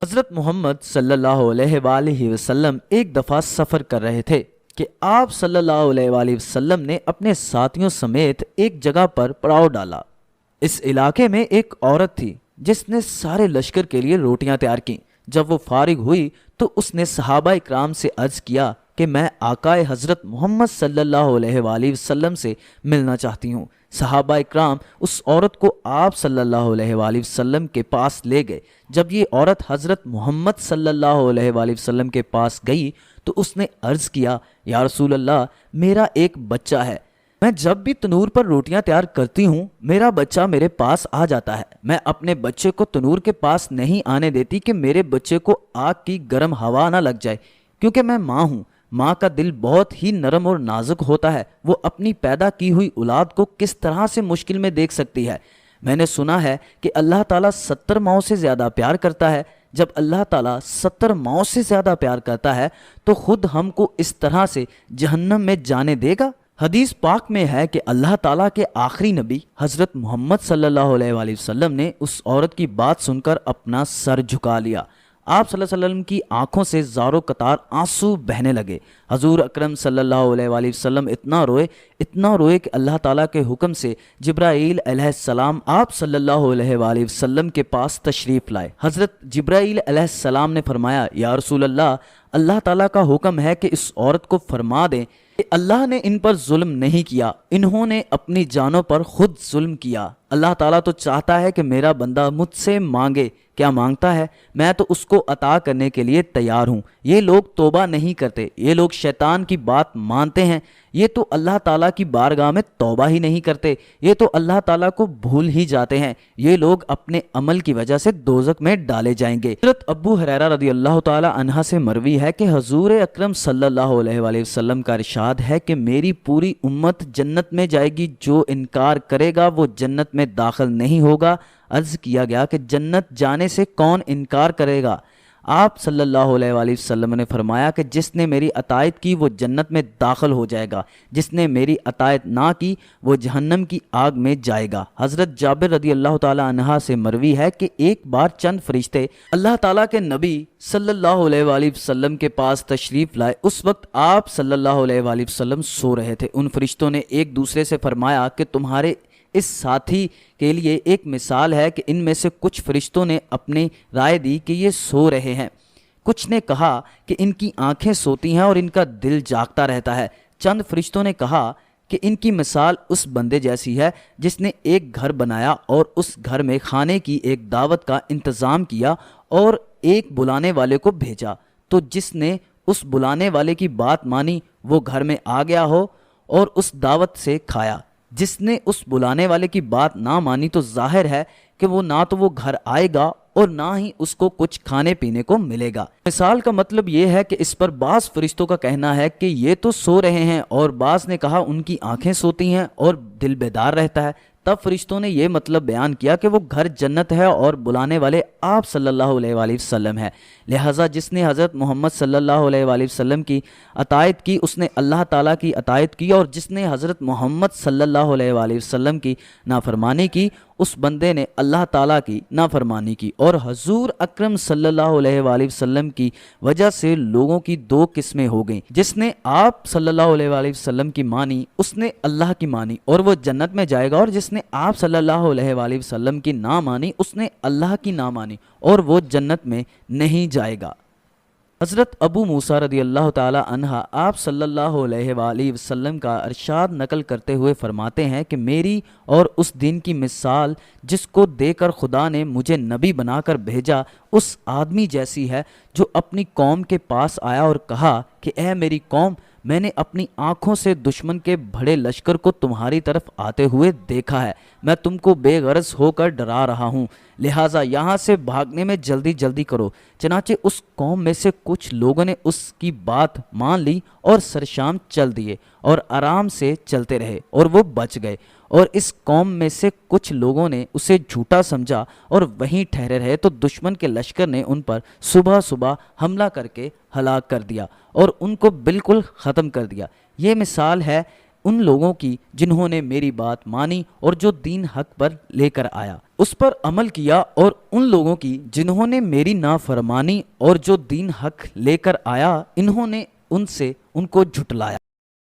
حضرت محمد صلی اللہ علیہ وآلہ وسلم ایک دفعہ سفر کر رہے تھے کہ آپ صلی اللہ علیہ وآلہ وسلم نے اپنے ساتھیوں سمیت ایک جگہ پر پڑاؤ ڈالا۔ اس علاقے میں ایک عورت تھی جس نے سارے لشکر کے لیے روٹیاں تیار کیں۔ جب وہ فارغ ہوئی تو اس نے صحابہ اکرام سے عرض کیا کہ میں آقائے حضرت محمد صلی اللہ علیہ وآلہ وسلم سے ملنا چاہتی ہوں۔ صحابہ اکرام اس عورت کو آپ صلی اللہ علیہ وآلہ وسلم کے پاس لے گئے۔ جب یہ عورت حضرت محمد صلی اللہ علیہ وآلہ وسلم کے پاس گئی تو اس نے عرض کیا، یا رسول اللہ، میرا ایک بچہ ہے۔ میں جب بھی تنور پر روٹیاں تیار کرتی ہوں میرا بچہ میرے پاس آ جاتا ہے۔ میں اپنے بچے کو تنور کے پاس نہیں آنے دیتی کہ میرے بچے کو آگ کی گرم ہوا نہ لگ جائے، کیونکہ میں ماں ہوں۔ ماں کا دل بہت ہی نرم اور نازک ہوتا ہے، وہ اپنی پیدا کی ہوئی اولاد کو کس طرح سے مشکل میں دیکھ سکتی ہے۔ میں نے سنا ہے کہ اللہ تعالیٰ 70 ماؤں سے زیادہ پیار کرتا ہے۔ جب اللہ تعالیٰ 70 ماؤں سے زیادہ پیار کرتا ہے تو خود ہم کو اس طرح سے جہنم میں جانے دے گا؟ حدیث پاک میں ہے کہ اللہ تعالیٰ کے آخری نبی حضرت محمد صلی اللہ علیہ وآلہ وسلم نے اس عورت کی بات سن کر اپنا سر جھکا لیا۔ آپ صلی اللہ علیہ وسلم کی آنکھوں سے زاروں قطار آنسو بہنے لگے۔ حضور اکرم صلی اللہ علیہ وآلہ وسلم اتنا روئے کہ اللہ تعالیٰ کے حکم سے جبرائیل علیہ السلام آپ صلی اللہ علیہ وآلہ وسلم کے پاس تشریف لائے۔ حضرت جبرائیل علیہ السلام نے فرمایا، یا رسول اللہ تعالیٰ کا حکم ہے کہ اس عورت کو فرما دیں کہ اللہ نے ان پر ظلم نہیں کیا، انہوں نے اپنی جانوں پر خود ظلم کیا۔ اللہ تعالیٰ تو چاہتا ہے کہ میرا بندہ مجھ سے مانگے، کیا مانگتا ہے میں تو اس کو عطا کرنے کے لیے تیار ہوں۔ یہ لوگ توبہ نہیں کرتے، یہ لوگ شیطان کی بات مانتے ہیں، یہ تو اللہ تعالیٰ کی بارگاہ میں توبہ ہی نہیں کرتے، یہ تو اللہ تعالیٰ کو بھول ہی جاتے ہیں، یہ لوگ اپنے عمل کی وجہ سے دوزخ میں ڈالے جائیں گے۔ حضرت ابو ہریرہ رضی اللہ تعالیٰ عنہ سے مروی ہے کہ حضور اکرم صلی اللہ علیہ وآلہ وسلم کا ارشاد ہے کہ میری پوری امت جنت میں جائے گی، جو انکار کرے گا وہ جنت میں داخل نہیں ہوگا۔ عرض کیا گیا کہ جنت جانے سے کون انکار کرے گا؟ آپ صلی اللہ علیہ وآلہ وسلم نے فرمایا کہ جس نے میری اطاعت کی وہ جنت میں داخل ہو جائے گا، جس نے میری اطاعت نہ کی وہ جہنم کی آگ میں جائے گا۔ حضرت جابر رضی اللہ تعالیٰ عنہ سے مروی ہے کہ ایک بار چند فرشتے اللہ تعالیٰ کے نبی صلی اللہ علیہ وآلہ وسلم کے پاس تشریف لائے۔ اس وقت آپ صلی اللہ علیہ وآلہ وسلم سو رہے تھے۔ ان فرشتوں نے ایک دوسرے سے فرمایا کہ تمہارے اس ساتھی کے لیے ایک مثال ہے کہ ان میں سے کچھ فرشتوں نے اپنی رائے دی کہ یہ سو رہے ہیں، کچھ نے کہا کہ ان کی آنکھیں سوتی ہیں اور ان کا دل جاگتا رہتا ہے۔ چند فرشتوں نے کہا کہ ان کی مثال اس بندے جیسی ہے جس نے ایک گھر بنایا اور اس گھر میں کھانے کی ایک دعوت کا انتظام کیا اور ایک بلانے والے کو بھیجا، تو جس نے اس بلانے والے کی بات مانی وہ گھر میں آ گیا ہو اور اس دعوت سے کھایا۔ جس نے اس بلانے والے کی بات نہ مانی تو ظاہر ہے کہ وہ نہ تو وہ گھر آئے گا اور نہ ہی اس کو کچھ کھانے پینے کو ملے گا۔ مثال کا مطلب یہ ہے کہ اس پر بعض فرشتوں کا کہنا ہے کہ یہ تو سو رہے ہیں، اور بعض نے کہا ان کی آنکھیں سوتی ہیں اور دل بیدار رہتا ہے۔ تب فرشتوں نے یہ مطلب بیان کیا کہ وہ گھر جنت ہے اور بلانے والے آپ صلی اللہ علیہ وآلہ وسلم ہے، لہٰذا جس نے حضرت محمد صلی اللہ علیہ وآلہ وسلم کی اطاعت کی اس نے اللہ تعالیٰ کی اطاعت کی، اور جس نے حضرت محمد صلی اللہ علیہ وآلہ وسلم کی نافرمانی کی اس بندے نے اللہ تعالیٰ کی نافرمانی کی۔ اور حضور اکرم صلی اللہ علیہ وآلہ وسلم کی وجہ سے لوگوں کی دو قسمیں ہو گئیں، جس نے آپ صلی اللہ علیہ وآلہ وسلم کی مانی اس نے اللہ کی مانی اور وہ جنت میں جائے گا، اور جس نے آپ صلی اللہ علیہ وآلہ وسلم کی نہ مانی اس نے اللہ کی نہ مانی اور وہ جنت میں نہیں جائے گا۔ حضرت ابو موسیٰ رضی اللہ تعالی عنہ آپ صلی اللہ علیہ وآلہ وسلم کا ارشاد نقل کرتے ہوئے فرماتے ہیں کہ میری اور اس دین کی مثال جس کو دے کر خدا نے مجھے نبی بنا کر بھیجا اس آدمی جیسی ہے جو اپنی قوم کے پاس آیا اور کہا کہ اے میری قوم، میں نے اپنی آنکھوں سے دشمن کے بڑے لشکر کو تمہاری طرف آتے ہوئے دیکھا ہے، میں تم کو بے غرض ہو کر ڈرا رہا ہوں، لہٰذا یہاں سے بھاگنے میں جلدی جلدی کرو۔ چنانچہ اس قوم میں سے کچھ لوگوں نے اس کی بات مان لی اور سرشام چل دیے اور آرام سے چلتے رہے اور وہ بچ گئے، اور اس قوم میں سے کچھ لوگوں نے اسے جھوٹا سمجھا اور وہیں ٹھہرے رہے، تو دشمن کے لشکر نے ان پر صبح صبح حملہ کر کے ہلاک کر دیا اور ان کو بالکل ختم کر دیا۔ یہ مثال ہے ان لوگوں کی جنہوں نے میری بات مانی اور جو دین حق پر لے کر آیا اس پر عمل کیا، اور ان لوگوں کی جنہوں نے میری نافرمانی اور جو دین حق لے کر آیا انہوں نے ان سے ان کو جھٹلایا۔